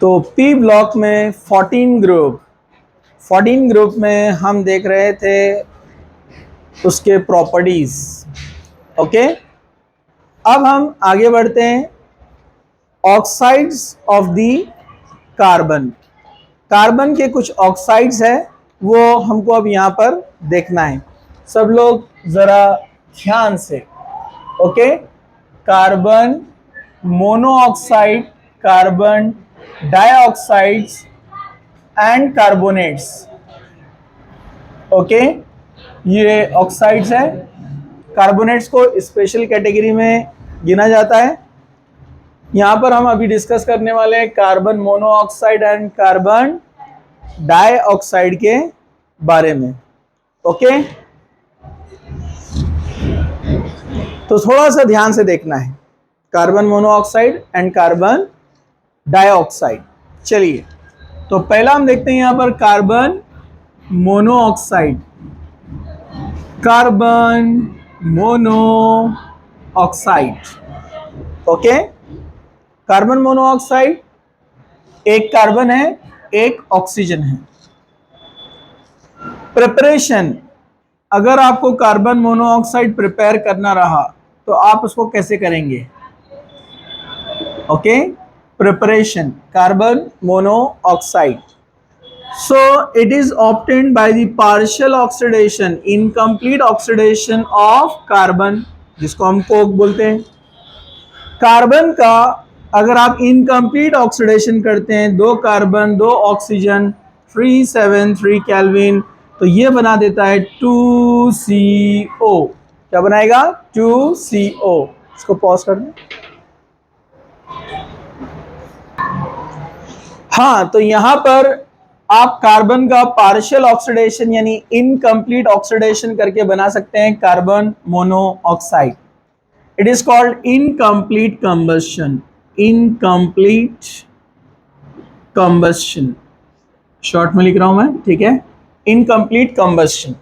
तो P block में 14 group में हम देख रहे थे उसके प्रॉपर्टीज। ओके, अब हम आगे बढ़ते हैं। Oxides of the carbon, carbon के कुछ ऑक्साइड्स है वो हमको अब यहाँ पर देखना है। सब लोग जरा ध्यान से। Okay, carbon monoxide, carbon dioxides and carbonates. Okay, ये ऑक्साइड्स है। कार्बोनेट्स को स्पेशल कैटेगरी में गिना जाता है। यहाँ पर हम अभी डिस्कस करने वाले हैं carbon monoxide and carbon dioxide के बारे में। ओके, तो थोड़ा सा ध्यान से देखना है, carbon monoxide and carbon dioxide. चलिए, तो पहला हम देखते हैं यहाँ पर carbon monoxide. Carbon monoxide. Okay, carbon monoxide, एक कार्बन है, एक ऑक्सीजन है। प्रिपरेशन, अगर आपको कार्बन मोनोऑक्साइड प्रिपेयर करना रहा तो आप उसको कैसे करेंगे? Okay, preparation carbon monoxide. So it is obtained by the partial oxidation, incomplete oxidation of carbon, जिसको हम कोक बोलते हैं। कार्बन का अगर आप इनकम्प्लीट ऑक्सीडेशन करते हैं, 2 कार्बन 2 ऑक्सीजन 373 केल्विन, तो ये बना देता है 2CO। क्या बनाएगा? 2CO। इसको पॉज कर दें। हाँ, तो यहां पर आप कार्बन का पार्शियल ऑक्सीडेशन यानी इनकम्प्लीट ऑक्सीडेशन करके बना सकते हैं carbon monoxide. It is called incomplete combustion. Incomplete combustion short में लिख रहा हूं मैं, ठीक है। इनकम्प्लीट कंबस्शन,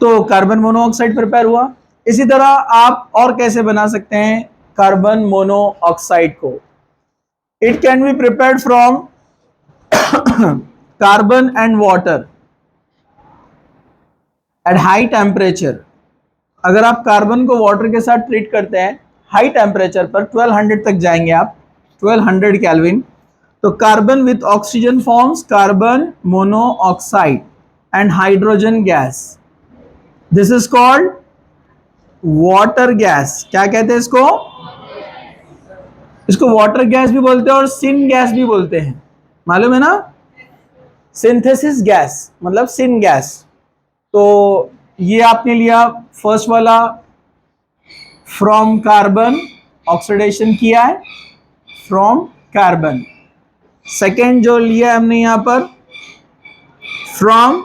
तो कार्बन मोनोऑक्साइड प्रिपेयर हुआ। इसी तरह आप और कैसे बना सकते हैं कार्बन मोनोऑक्साइड को? It can be prepared from carbon and water at high temperature. अगर आप कार्बन को वाटर के साथ ट्रीट करते हैं हाई टेम्परेचर पर, 1200 तक जाएंगे आप, 1200 केल्विन, तो carbon with oxygen forms carbon monoxide and hydrogen gas. This is called water gas. क्या कहते हैं इसको? इसको वाटर गैस भी बोलते हैं और सिन गैस भी बोलते हैं, मालूम है ना? सिंथेसिस गैस मतलब सिन गैस। तो ये आपने लिया फर्स्ट वाला, फ्रॉम कार्बन, ऑक्सीडेशन किया है फ्रॉम कार्बन। सेकेंड जो लिया हमने यहां पर, फ्रॉम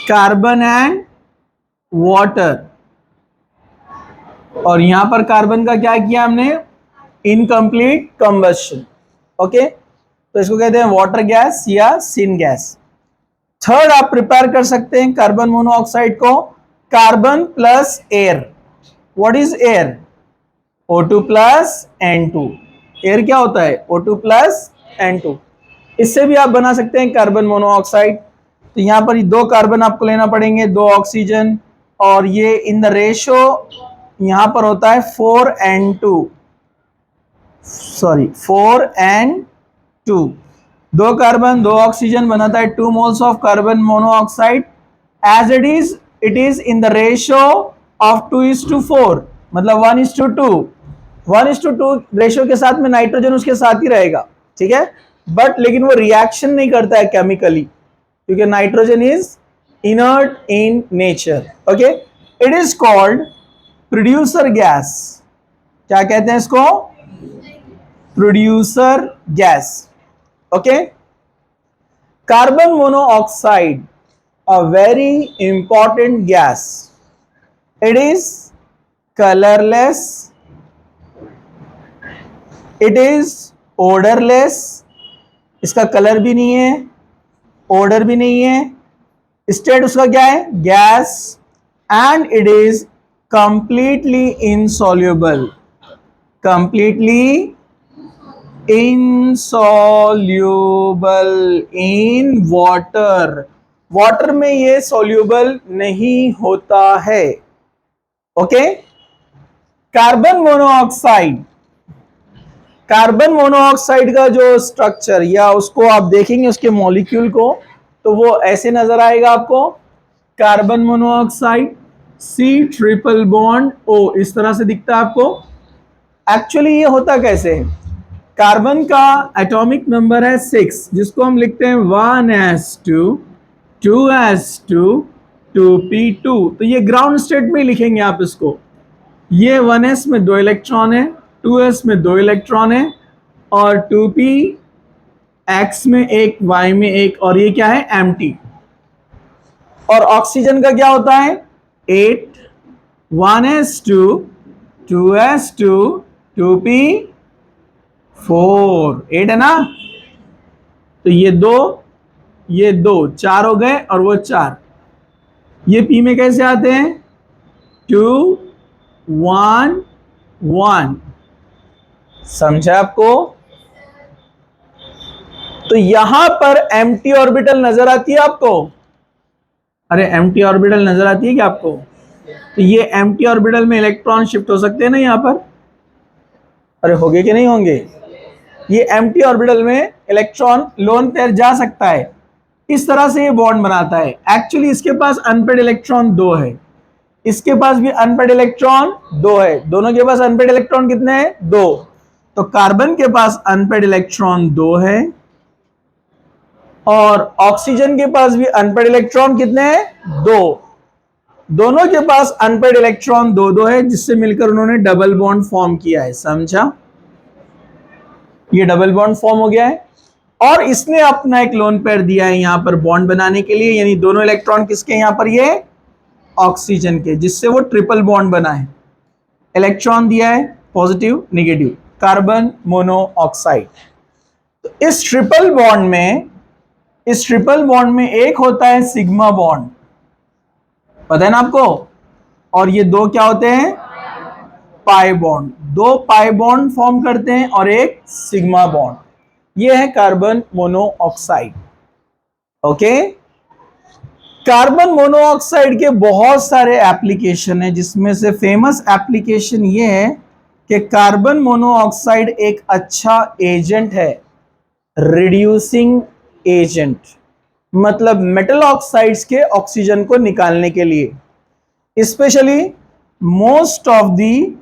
कार्बन एंड वाटर, और यहां पर कार्बन का क्या किया हमने? Incomplete combustion. ओके, तो इसको कहते हैं वाटर गैस या सिन गैस। थर्ड आप प्रिपेयर कर सकते हैं कार्बन मोनोऑक्साइड को, carbon plus air. What is air? O2 plus N2। Air क्या होता है? O2 plus N2। इससे भी आप बना सकते हैं कार्बन मोनोऑक्साइड। तो यहां पर 2 कार्बन आपको लेना पड़ेंगे, 2 ऑक्सीजन, और ये इन द रेशो यहां पर होता है 4N2, sorry 4N2। 2 carbon 2 oxygen बनाता है 2 moles of carbon monoxide. As it is in the ratio of 2:4, मतलब 1:2। 1:2 रेशो के साथ में नाइट्रोजन उसके साथ ही रहेगा, ठीक है। बट लेकिन वो रिएक्शन नहीं करता है केमिकली, क्योंकि nitrogen is inert in nature. Okay, it is called producer gas. क्या कहते हैं इसको? Producer gas. Okay, carbon monoxide, a very important gas. It is colorless, it is odorless, इसका कलर भी नहीं है, odor भी नहीं है, स्टेट उसका क्या है? Gas, and it is completely insoluble, completely insoluble in water, water में ये सॉल्यूबल नहीं होता है। Okay. Carbon monoxide, carbon monoxide का जो स्ट्रक्चर या उसको आप देखेंगे उसके मॉलिक्यूल को, तो वो ऐसे नजर आएगा आपको। Carbon monoxide C triple bond O, इस तरह से दिखता है आपको। एक्चुअली ये होता कैसे है, कार्बन का एटॉमिक नंबर है 6, जिसको हम लिखते हैं 1s2 2s2 2p2। तो ये ग्राउंड स्टेट में लिखेंगे आप इसको। ये 1s में 2 इलेक्ट्रॉन है, 2s में 2 इलेक्ट्रॉन है, और 2p x में 1 y में 1, और ये क्या है एम्प्टी। और ऑक्सीजन का क्या होता है 8 1s2 2s2 2p4, 8 है ना। तो ये दो 4 हो गए, और वो 4। ये पी में कैसे आते हैं 2 1 1, समझा आपको। तो यहां पर एम्प्टी ऑर्बिटल नजर आती है आपको, अरे एम्प्टी ऑर्बिटल नजर आती है क्या आपको। तो ये एम्प्टी ऑर्बिटल में इलेक्ट्रॉन शिफ्ट हो सकते हैं ना यहां पर, अरे होंगे कि नहीं होंगे। ये एम्प्टी ऑर्बिटल में इलेक्ट्रॉन लोन पेयर जा सकता है, इस तरह से ये बॉन्ड बनाता है। एक्चुअली इसके पास अनपेड इलेक्ट्रॉन 2 है, इसके पास भी अनपेड इलेक्ट्रॉन 2 है, दोनों के पास अनपेड इलेक्ट्रॉन कितने हैं 2। तो कार्बन के पास अनपेड इलेक्ट्रॉन 2 है, और ऑक्सीजन के पास भी अनपेड इलेक्ट्रॉन कितने हैं 2। दोनों के पास अनपेड इलेक्ट्रॉन 2 है, जिससे मिलकर उन्होंने डबल बॉन्ड फॉर्म किया है, समझा। ये डबल बॉन्ड फॉर्म हो गया है, और इसने अपना एक लोन पेयर दिया है यहां पर बॉन्ड बनाने के लिए, यानी दोनों इलेक्ट्रॉन किसके यहां पर ये ऑक्सीजन के, जिससे वो ट्रिपल बॉन्ड बना है। इलेक्ट्रॉन दिया है पॉजिटिव नेगेटिव, कार्बन मोनोऑक्साइड। तो इस ट्रिपल बॉन्ड में एक होता है सिग्मा बॉन्ड, पता है ना आपको, और ये दो क्या होते हैं pi bond, 2 pi bond form करते हैं और एक सिग्मा बॉन्ड। ये है carbon monoxide. Okay. Carbon monoxide के बहुत सारे एप्लीकेशन है, जिसमें से फेमस एप्लीकेशन ये है कि कार्बन मोनोऑक्साइड एक अच्छा एजेंट है, रिड्यूसिंग एजेंट, मतलब मेटल ऑक्साइड्स के ऑक्सीजन को निकालने के लिए। Specially most of the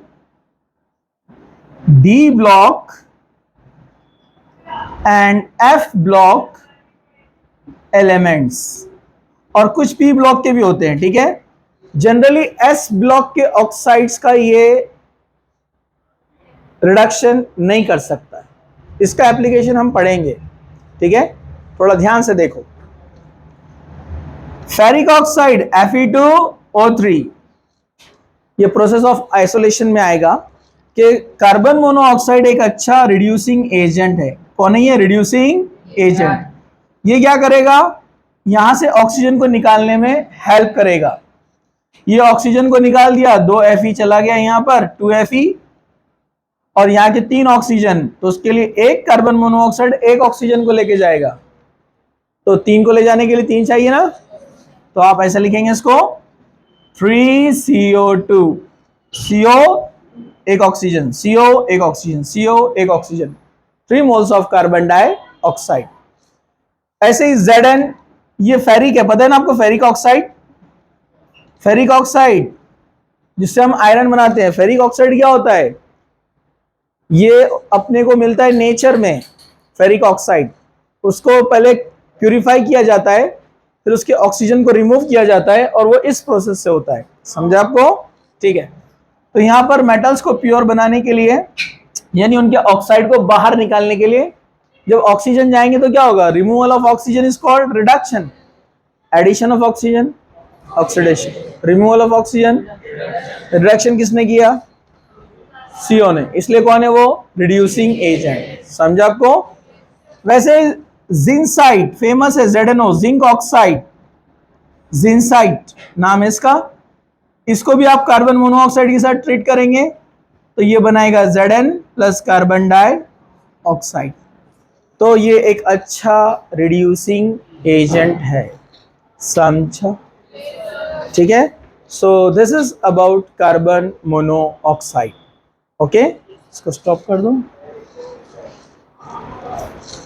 D block and F block elements, और कुछ पी ब्लॉक के भी होते हैं, ठीक है। जनरली एस ब्लॉक के ऑक्साइड्स का ये रिडक्शन नहीं कर सकता, इसका एप्लीकेशन हम पढ़ेंगे, ठीक है। थोड़ा ध्यान से देखो, फेरिक ऑक्साइड Fe2O3, ये प्रोसेस ऑफ आइसोलेशन में आएगा कि कार्बन मोनोऑक्साइड एक अच्छा रिड्यूसिंग एजेंट है। कौन है ये रिड्यूसिंग एजेंट? ये क्या करेगा, यहां से ऑक्सीजन को निकालने में हेल्प करेगा। ये ऑक्सीजन को निकाल दिया, 2 Fe चला गया यहां पर 2 Fe, और यहां के 3 ऑक्सीजन, तो उसके लिए एक कार्बन मोनोऑक्साइड एक ऑक्सीजन को लेके जाएगा, तो 3 को ले जाने के लिए 3 चाहिए ना, तो आप ऐसा लिखेंगे इसको 3CO2, CO एक ऑक्सीजन, CO एक ऑक्सीजन, CO एक oxygen, 3 moles of carbon dioxide. ऐसे ही Zn, ये फेरिक है, पता है ना आपको फेरिक ऑक्साइड, फेरिक ऑक्साइड जिससे हम आयरन बनाते हैं। फेरिक ऑक्साइड क्या होता है, ये अपने को मिलता है नेचर में। फेरिक ऑक्साइड, उसको पहले प्यूरिफाई किया जाता है, फिर उसके ऑक्सीजन को रिमूव किया जाता है, और वो इस प्रोसेस से होता है, समझा आपको, ठीक है। तो यहां पर मेटल्स को प्योर बनाने के लिए, यानी उनके ऑक्साइड को बाहर निकालने के लिए, जब ऑक्सीजन जाएंगे तो क्या होगा, removal of oxygen is called reduction, addition of oxygen oxidation, removal of oxygen reduction किसने किया, CO ने, इसलिए कौन है वो रिड्यूसिंग एजेंट, समझा आपको। वैसे जिंसाइट फेमस है, ZnO जिंक ऑक्साइड, जिंसाइट नाम है इसका, इसको भी आप कार्बन मोनोऑक्साइड के साथ ट्रीट करेंगे तो ये बनाएगा Zn plus carbon di monoxide. तो ये एक अच्छा रिड्यूसिंग एजेंट है, समझा? ठीक है। So this is about carbon monoxide. Okay, इसको स्टॉप कर दूं।